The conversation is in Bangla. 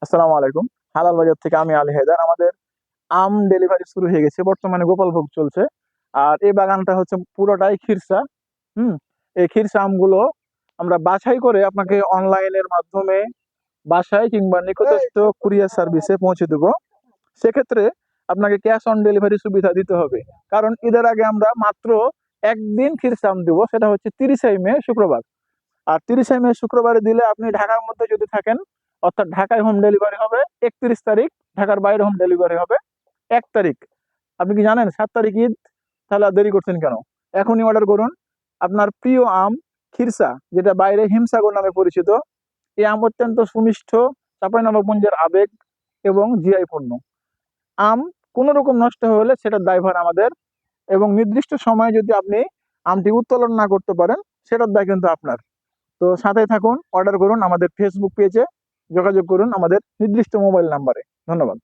আসসালামু আলাইকুম। হালাল বাজার থেকে আমি আলী হায়দার। আমাদের আম ডেলিভারি শুরু হয়ে গেছে, বর্তমানে গোপালভোগ চলছে। আর এই বাগানটা হচ্ছে পুরোটাই খিরসা। হুম। এই খিরসা আমগুলো আমরা বাছাই করে আপনাকে অনলাইনের মাধ্যমে বাসায় কিংবা নিকটস্থ কুরিয়ার সার্ভিসে পৌঁছে দেবো। সেক্ষেত্রে আপনাকে ক্যাশ অন ডেলিভারি সুবিধা দিতে হবে। কারণ ঈদের আগে আমরা মাত্র একদিন খিরসা আম দিব, সেটা হচ্ছে 30শে মে শুক্রবার। আর 30শে মে শুক্রবারে দিলে আপনি ঢাকার মধ্যে যদি থাকেন, অর্থাৎ ঢাকায় হোম ডেলিভারি হবে 31 তারিখ, ঢাকার বাইরে হোম ডেলিভারি হবে 1 তারিখ। আপনি কি জানেন 7 তারিখ ঈদ? তাহলে আর দেরি করছেন কেন? এখনই অর্ডার করুন। আপনার প্রিয় আম খিরসা, যেটা বাইরে হিমসাগর নামে পরিচিত, এই আম অত্যন্ত সুমিষ্ঠ, চাঁপাইনবাবগঞ্জের আবেগ এবং জিআই পণ্য। আম কোনো রকম নষ্ট হলে সেটার দায়ভার আমাদের, এবং নির্দিষ্ট সময়ে যদি আপনি আমটি উত্তোলন না করতে পারেন, সেটার দায় কিন্তু আপনার। তো সাথে থাকুন, অর্ডার করুন, আমাদের ফেসবুক পেজে যোগাযোগ করুন আমাদের নির্দিষ্ট মোবাইল নাম্বারে। ধন্যবাদ।